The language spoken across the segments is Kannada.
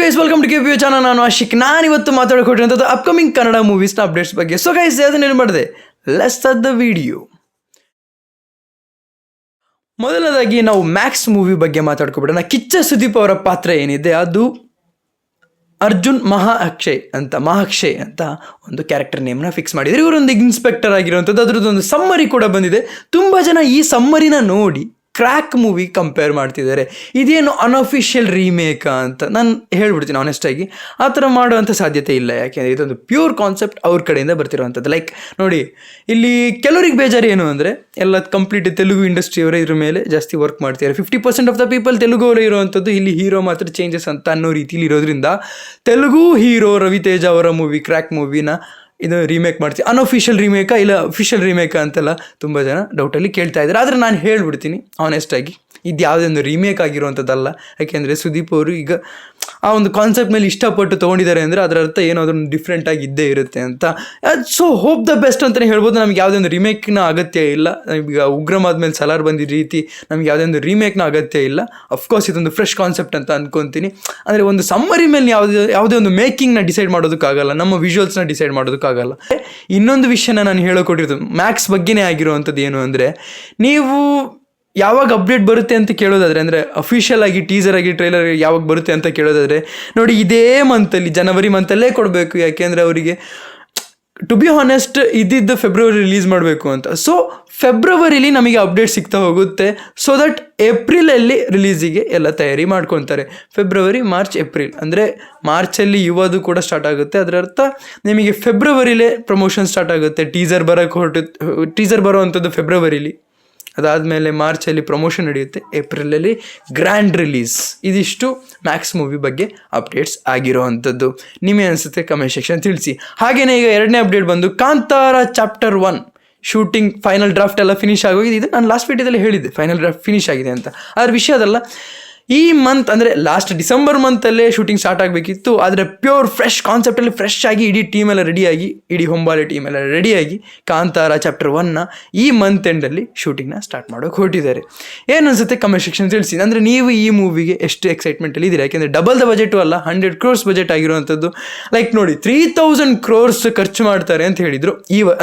Guys welcome to KPO channel. ನಾನು ಆಶಿಕ್. ನಾನಿವತ್ತು ಮಾತಾಡೋಕೊಟ್ಟಿರೋಂಥದ್ದು ಅಪ್ಕಮಿಂಗ್ ಕನ್ನಡ ಮೂವೀಸ್ನ ಅಪ್ಡೇಟ್ಸ್ ಬಗ್ಗೆ. ಸೊ ಗೈಸ್ ಅದನ್ನ ಏನು ಮಾಡಿದೆ, ಲೆಟ್ಸ್ ಸ್ಟಾರ್ಟ್ ದ ವಿಡಿಯೋ. ಮೊದಲನೇದಾಗಿ ನಾವು ಮ್ಯಾಕ್ಸ್ ಮೂವಿ ಬಗ್ಗೆ ಮಾತಾಡ್ಕೊಬಿಡೋಣ. ಕಿಚ್ಚ ಸುದೀಪ್ ಅವರ ಪಾತ್ರ ಏನಿದೆ ಅದು ಅರ್ಜುನ್ ಮಹಾಕ್ಷಯ್ ಅಂತ ಒಂದು ಕ್ಯಾರೆಕ್ಟರ್ ನೇಮ್ನ ಫಿಕ್ಸ್ ಮಾಡಿದ್ದಾರೆ. ಇವರೊಂದು ಇನ್ಸ್ಪೆಕ್ಟರ್ ಆಗಿರುವಂಥದ್ದು. ಅದರದ್ದೊಂದು ಸಮ್ಮರಿ ಕೂಡ ಬಂದಿದೆ. ತುಂಬ ಜನ ಈ ಸಮ್ಮರಿನ ನೋಡಿ ಕ್ರ್ಯಾಕ್ ಮೂವಿ ಕಂಪೇರ್ ಮಾಡ್ತಿದ್ದಾರೆ. ಇದೇನು ಅನ್ಅಫಿಷಿಯಲ್ ರೀಮೇಕಾ ಅಂತ ನಾನು ಹೇಳ್ಬಿಡ್ತೀನಿ ಆನೆಸ್ಟಾಗಿ. ಆ ಥರ ಮಾಡುವಂಥ ಸಾಧ್ಯತೆ ಇಲ್ಲ. ಯಾಕೆಂದರೆ ಇದೊಂದು ಪ್ಯೂರ್ ಕಾನ್ಸೆಪ್ಟ್ ಅವ್ರ ಕಡೆಯಿಂದ ಬರ್ತಿರುವಂಥದ್ದು. ಲೈಕ್ ನೋಡಿ, ಇಲ್ಲಿ ಕೆಲವರಿಗೆ ಬೇಜಾರು ಏನು ಅಂದರೆ ಎಲ್ಲ ಕಂಪ್ಲೀಟ್ ತೆಲುಗು ಇಂಡಸ್ಟ್ರಿಯವರೇ ಇದ್ರ ಮೇಲೆ ಜಾಸ್ತಿ ವರ್ಕ್ ಮಾಡ್ತಿದ್ದಾರೆ. 50% ಆಫ್ ದ ಪೀಪಲ್ ತೆಲುಗು ಅವರೇ ಇರುವಂಥದ್ದು. ಇಲ್ಲಿ ಹೀರೋ ಮಾತ್ರ ಚೇಂಜಸ್ ಅಂತ ಅನ್ನೋ ರೀತಿಲಿ ಇರೋದ್ರಿಂದ ತೆಲುಗು ಹೀರೋ ರವಿತೇಜ ಅವರ ಮೂವಿ ಕ್ರ್ಯಾಕ್ ಮೂವಿನ ಇದು ರೀಮೇಕ್ ಮಾಡ್ತೀವಿ. ಅನ್ಅಫಿಷಿಯಲ್ ರೀಮೇಕಾ ಇಲ್ಲ ಅಫಿಷಿಯಲ್ ರೀಮೇಕಾ ಅಂತೆಲ್ಲ ತುಂಬ ಜನ ಡೌಟಲ್ಲಿ ಕೇಳ್ತಾ ಇದ್ದಾರೆ. ಆದರೆ ನಾನು ಹೇಳ್ಬಿಡ್ತೀನಿ ಆನೆಸ್ಟಾಗಿ, ಇದು ಯಾವುದೇ ಒಂದು ರೀಮೇಕ್ ಆಗಿರುವಂಥದ್ದಲ್ಲ. ಯಾಕೆಂದರೆ ಸುದೀಪ್ ಅವರು ಈಗ ಆ ಒಂದು ಕಾನ್ಸೆಪ್ಟ್ ಮೇಲೆ ಇಷ್ಟಪಟ್ಟು ತೊಗೊಂಡಿದ್ದಾರೆ ಅಂದರೆ ಅದರ ಅರ್ಥ ಏನಾದರೂ ಡಿಫ್ರೆಂಟಾಗಿ ಇದ್ದೇ ಇರುತ್ತೆ ಅಂತ. ಸೊ ಹೋಪ್ ದ ಬೆಸ್ಟ್ ಅಂತಲೇ ಹೇಳ್ಬೋದು. ನಮ್ಗೆ ಯಾವುದೇ ಒಂದು ರೀಮೇಕ್ನ ಅಗತ್ಯ ಇಲ್ಲ. ಈಗ ಉಗ್ರಂ ಆದಮೇಲೆ ಸಲಾರ್ ಬಂದಿದ್ದ ರೀತಿ ನಮ್ಗೆ ಯಾವುದೇ ಒಂದು ರೀಮೇಕ್ನ ಅಗತ್ಯ ಇಲ್ಲ. ಅಫ್ಕೋರ್ಸ್ ಇದೊಂದು ಫ್ರೆಶ್ ಕಾನ್ಸೆಪ್ಟ್ ಅಂತ ಅಂದ್ಕೊತೀನಿ. ಅಂದರೆ ಒಂದು ಸಮ್ಮರಿ ಮೇಲೆ ಯಾವುದೇ ಒಂದು ಮೇಕಿಂಗ್ನ ಡಿಸೈಡ್ ಮಾಡೋದಕ್ಕಾಗಲ್ಲ, ನಮ್ಮ ವಿಜುವಲ್ಸ್ನ ಡಿಸೈಡ್ ಮಾಡೋದಕ್ಕಾಗಲ್ಲ. ಇನ್ನೊಂದು ವಿಷಯನ ನಾನು ಹೇಳೋಕೊಟ್ಟಿರೋದು ಮ್ಯಾಕ್ಸ್ ಬಗ್ಗೆನೇ ಆಗಿರುವಂಥದ್ದು ಏನು ಅಂದರೆ, ನೀವು ಯಾವಾಗ ಅಪ್ಡೇಟ್ ಬರುತ್ತೆ ಅಂತ ಕೇಳೋದಾದರೆ, ಅಂದರೆ ಅಫಿಷಿಯಲ್ ಆಗಿ ಟೀಸರ್ ಆಗಿ ಟ್ರೈಲರ್ ಯಾವಾಗ ಬರುತ್ತೆ ಅಂತ ಕೇಳೋದಾದರೆ, ನೋಡಿ ಇದೇ ಮಂತಲ್ಲಿ ಜನವರಿ ಮಂತಲ್ಲೇ ಕೊಡಬೇಕು. ಯಾಕೆಂದರೆ ಅವರಿಗೆ ಟು ಬಿ ಹಾನೆಸ್ಟ್ ಇದ್ದಿದ್ದು ಫೆಬ್ರವರಿ ರಿಲೀಸ್ ಮಾಡಬೇಕು ಅಂತ. ಸೊ ಫೆಬ್ರವರಿಲಿ ನಮಗೆ ಅಪ್ಡೇಟ್ ಸಿಗ್ತಾ ಹೋಗುತ್ತೆ. ಸೊ ದಟ್ ಏಪ್ರಿಲಲ್ಲಿ ರಿಲೀಸಿಗೆ ಎಲ್ಲ ತಯಾರಿ ಮಾಡ್ಕೊತಾರೆ. ಫೆಬ್ರವರಿ ಮಾರ್ಚ್ ಏಪ್ರಿಲ್ ಅಂದರೆ ಮಾರ್ಚಲ್ಲಿ ಯುವದು ಕೂಡ ಸ್ಟಾರ್ಟ್ ಆಗುತ್ತೆ. ಅದರ ಅರ್ಥ ನಿಮಗೆ ಫೆಬ್ರವರಿಲೇ ಪ್ರಮೋಷನ್ ಸ್ಟಾರ್ಟ್ ಆಗುತ್ತೆ. ಟೀಸರ್ ಬರೋವಂಥದ್ದು ಫೆಬ್ರವರಿಲಿ. ಅದಾದಮೇಲೆ ಮಾರ್ಚಲ್ಲಿ ಪ್ರಮೋಷನ್ ನಡೆಯುತ್ತೆ. ಏಪ್ರಿಲಲ್ಲಿ ಗ್ರ್ಯಾಂಡ್ ರಿಲೀಸ್. ಇದಿಷ್ಟು ಮ್ಯಾಕ್ಸ್ ಮೂವಿ ಬಗ್ಗೆ ಅಪ್ಡೇಟ್ಸ್ ಆಗಿರೋವಂಥದ್ದು. ನಿಮಗೆ ಅನಿಸುತ್ತೆ ಕಮೆಂಟ್ ಸೆಕ್ಷನ್ ತಿಳಿಸಿ. ಹಾಗೆಯೇ ಈಗ ಎರಡನೇ ಅಪ್ಡೇಟ್ ಬಂದು Kantara chapter 1 shooting final draft ಎಲ್ಲ ಫಿನಿಶ್ ಆಗೋಗಿದೆ. ಇದು ನಾನು ಲಾಸ್ಟ್ ವಿಡಿಯೋದಲ್ಲಿ ಹೇಳಿದ್ದೆ ಫೈನಲ್ ಡ್ರಾಫ್ಟ್ ಫಿನಿಶ್ ಆಗಿದೆ ಅಂತ. ಅದ್ರ ವಿಷಯ ಅದಲ್ಲ. ಈ ಮಂತ್ ಅಂದರೆ ಲಾಸ್ಟ್ ಡಿಸೆಂಬರ್ ಮಂತಲ್ಲೇ ಶೂಟಿಂಗ್ ಸ್ಟಾರ್ಟ್ ಆಗಬೇಕಿತ್ತು. ಆದರೆ ಪ್ಯೂರ್ ಫ್ರೆಶ್ ಕಾನ್ಸೆಪ್ಟಲ್ಲಿ ಫ್ರೆಶ್ ಆಗಿ ಇಡೀ ಟೀಮೆಲ್ಲ ರೆಡಿಯಾಗಿ, ಇಡೀ ಹೊಂಬಾಳೆ ಟೀಮೆಲ್ಲ ರೆಡಿಯಾಗಿ ಕಾಂತಾರ ಚಾಪ್ಟರ್ 1ನ ಈ ಮಂತ್ ಎಂಡಲ್ಲಿ ಶೂಟಿಂಗ್ನ ಸ್ಟಾರ್ಟ್ ಮಾಡೋಕೆ ಹೊರಟಿದ್ದಾರೆ. ಏನು ಅನಿಸುತ್ತೆ ಕಮೆಂಟ್ ಸೆಕ್ಷನ್ ತಿಳಿಸಿ. ಅಂದರೆ ನೀವು ಈ ಮೂವಿಗೆ ಎಷ್ಟು ಎಕ್ಸೈಟ್ಮೆಂಟಲ್ಲಿ ಇದ್ದೀರಾ? ಯಾಕೆಂದರೆ ಡಬಲ್ ದ ಬಜೆಟು ಅಲ್ಲ, 100 crores ಬಜೆಟ್ ಆಗಿರುವಂಥದ್ದು. ಲೈಕ್ ನೋಡಿ 3000 crores ಖರ್ಚು ಮಾಡ್ತಾರೆ ಅಂತ ಹೇಳಿದರು.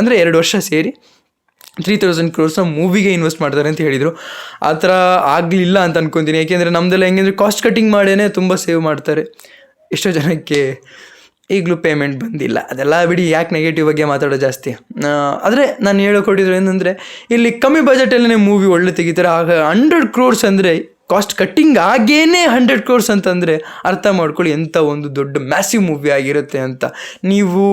ಅಂದರೆ 2 ವರ್ಷ ಸೇರಿ 3000 crores ಮೂವಿಗೆ ಇನ್ವೆಸ್ಟ್ ಮಾಡ್ತಾರೆ ಅಂತ ಹೇಳಿದರು. ಆ ಥರ ಆಗಲಿಲ್ಲ ಅಂತ ಅನ್ಕೊತೀನಿ. ಯಾಕೆಂದರೆ ನಮ್ಮದೆಲ್ಲ ಹೆಂಗಂದರೆ ಕಾಸ್ಟ್ ಕಟ್ಟಿಂಗ್ ಮಾಡೇ ತುಂಬ ಸೇವ್ ಮಾಡ್ತಾರೆ. ಎಷ್ಟೋ ಜನಕ್ಕೆ ಈಗಲೂ ಪೇಮೆಂಟ್ ಬಂದಿಲ್ಲ. ಅದೆಲ್ಲ ಬಿಡಿ, ಯಾಕೆ ನೆಗೆಟಿವ್ ಬಗ್ಗೆ ಮಾತಾಡೋ ಜಾಸ್ತಿ. ಆದರೆ ನಾನು ಹೇಳೋಕೊಟ್ಟಿದ್ರು ಏನಂದರೆ, ಇಲ್ಲಿ ಕಮ್ಮಿ ಬಜೆಟಲ್ಲೇ ಮೂವಿ ಒಳ್ಳೆ ತೆಗಿತಾರೆ. ಆಗ 100 crores ಅಂದರೆ ಕಾಸ್ಟ್ ಕಟ್ಟಿಂಗ್ ಆಗೇನೆ 100 crores ಅಂತಂದರೆ ಅರ್ಥ ಮಾಡ್ಕೊಳ್ಳಿ ಎಂಥ ಒಂದು ದೊಡ್ಡ ಮ್ಯಾಸಿವ್ ಮೂವಿ ಆಗಿರುತ್ತೆ ಅಂತ. ನೀವು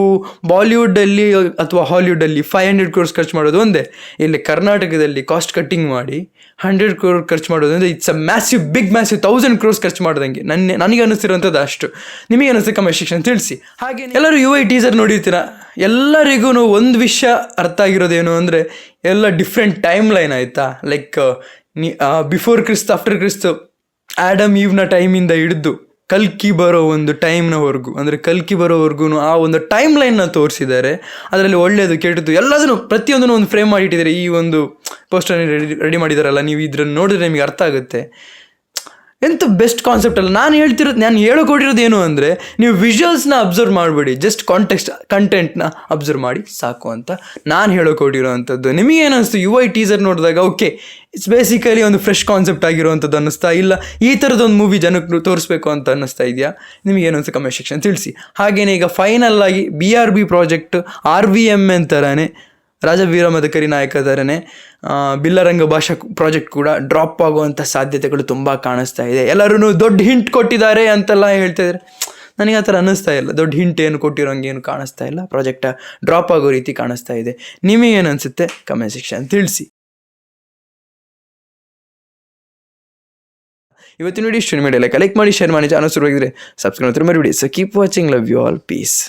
ಬಾಲಿವುಡ್ಡಲ್ಲಿ ಅಥವಾ ಹಾಲಿವುಡ್ಡಲ್ಲಿ 500 crores ಖರ್ಚು ಮಾಡೋದು ಒಂದೇ. ಇಲ್ಲಿ ಕರ್ನಾಟಕದಲ್ಲಿ ಕಾಸ್ಟ್ ಕಟ್ಟಿಂಗ್ ಮಾಡಿ 100 crores ಖರ್ಚು ಮಾಡೋದು ಅಂದರೆ it's a massive, big massive. 1000 crores ಖರ್ಚು ಮಾಡ್ದಂಗೆ ನನಗೆ ಅನ್ನಿಸ್ತಿರೋಂಥದ್ದು ಅಷ್ಟು. ನಿಮಗೆ ಅನ್ನಿಸ್ತು ಕಮೆಂಟ್ ಸೆಕ್ಷನ್ ತಿಳಿಸಿ. ಹಾಗೆ ಎಲ್ಲರೂ UI ಟೀಸರ್ ನೋಡಿರ್ತೀರ. ಎಲ್ಲರಿಗೂ ಒಂದು ವಿಷಯ ಅರ್ಥ ಆಗಿರೋದೇನು ಅಂದರೆ, ಎಲ್ಲ ಡಿಫ್ರೆಂಟ್ ಟೈಮ್ ಲೈನ್ ಆಯಿತಾ. Like before Christ, after Christ, Adam ಈವ್ನ ಟೈಮಿಂದ ಹಿಡಿದು ಕಲ್ಕಿ ಬರೋ ಒಂದು ಟೈಮ್ನವರೆಗೂ, ಅಂದರೆ ಕಲ್ಕಿ ಬರೋವರೆಗೂ ಆ ಒಂದು ಟೈಮ್ ಲೈನ್ನ ತೋರಿಸಿದ್ದಾರೆ. ಅದರಲ್ಲಿ ಒಳ್ಳೆಯದು ಕೆಟ್ಟದ್ದು ಎಲ್ಲದನ್ನು ಪ್ರತಿಯೊಂದನ್ನು ಒಂದು ಫ್ರೇಮ್ ಮಾಡಿಟ್ಟಿದ್ದಾರೆ. ಈ ಒಂದು ಪೋಸ್ಟರ್ ರೆಡಿ ಮಾಡಿದಾರಲ್ಲ, ನೀವು ಇದ್ರನ್ನು ನೋಡಿದ್ರೆ ನಿಮಗೆ ಅರ್ಥ ಆಗುತ್ತೆ. ಎಂಥ ಬೆಸ್ಟ್ ಕಾನ್ಸೆಪ್ಟ್ ಅಲ್ಲ. ನಾನು ಹೇಳೋಕೊಟ್ಟಿರೋದು ಏನು ಅಂದರೆ, ನೀವು ವಿಜುವಲ್ಸ್ನ ಅಬ್ಸರ್ವ್ ಮಾಡಬೇಡಿ, ಜಸ್ಟ್ ಕಂಟೆಂಟ್ನ ಅಬ್ಸರ್ವ್ ಮಾಡಿ ಸಾಕು ಅಂತ ನಾನು ಹೇಳೋಕೊಟ್ಟಿರೋ ಅಂಥದ್ದು. ನಿಮಗೇನು ಅನಿಸ್ತು UI ಟೀಸರ್ ನೋಡಿದಾಗ? ಓಕೆ, ಇಟ್ಸ್ ಬೇಸಿಕಲಿ ಒಂದು ಫ್ರೆಶ್ ಕಾನ್ಸೆಪ್ಟ್ ಆಗಿರುವಂಥದ್ದು ಅನ್ನಿಸ್ತಾ, ಇಲ್ಲ ಈ ಥರದೊಂದು ಮೂವಿ ಜನಕ್ಕೆ ತೋರಿಸ್ಬೇಕು ಅಂತ ಅನ್ನಿಸ್ತಾ ಇದೆಯಾ? ನಿಮಗೇನು ಅನಿಸ್ತು ಕಮೆಂಟ್ ಸೆಕ್ಷನ್ ತಿಳಿಸಿ. ಹಾಗೆಯೇ ಈಗ ಫೈನಲ್ ಆಗಿ BRB ಪ್ರಾಜೆಕ್ಟ್ RVMN ಥರನೇ, ರಾಜವೀರ ಮದಕರಿ ನಾಯಕ ಥರನೇ ಬಿಲ್ಲರಂಗ ಭಾಷಾ ಪ್ರಾಜೆಕ್ಟ್ ಕೂಡ ಡ್ರಾಪ್ ಆಗುವಂಥ ಸಾಧ್ಯತೆಗಳು ತುಂಬ ಕಾಣಿಸ್ತಾ ಇದೆ. ಎಲ್ಲರೂ ದೊಡ್ಡ ಹಿಂಟ್ ಕೊಟ್ಟಿದ್ದಾರೆ ಅಂತೆಲ್ಲ ಹೇಳ್ತಾ ಇದ್ದಾರೆ. ನನಗೆ ಆ ಥರ ಅನ್ನಿಸ್ತಾ ಇಲ್ಲ. ದೊಡ್ಡ ಹಿಂಟ್ ಏನು ಕೊಟ್ಟಿರೋಂಗೇನು ಕಾಣಿಸ್ತಾ ಇಲ್ಲ. ಪ್ರಾಜೆಕ್ಟ್ ಡ್ರಾಪ್ ಆಗೋ ರೀತಿ ಕಾಣಿಸ್ತಾ ಇದೆ. ನಿಮಗೇನು ಅನಿಸುತ್ತೆ ಕಮೆಂಟ್ ಸೆಕ್ಷನ್ ತಿಳಿಸಿ. ಇವತ್ತಿನ ವಿಡಿಯೋ ಇಷ್ಟು. ಲೈಕ್ ಮಾಡಿ, ಶೇರ್ ಮಾಡಿ, ಚಾನಲ್ ಶುರುವಾಗಿದ್ರೆ ಸಬ್ಸ್ಕ್ರೈಬ್ ಮರಿಬೇಡಿ. So keep watching. Love you all. Piece.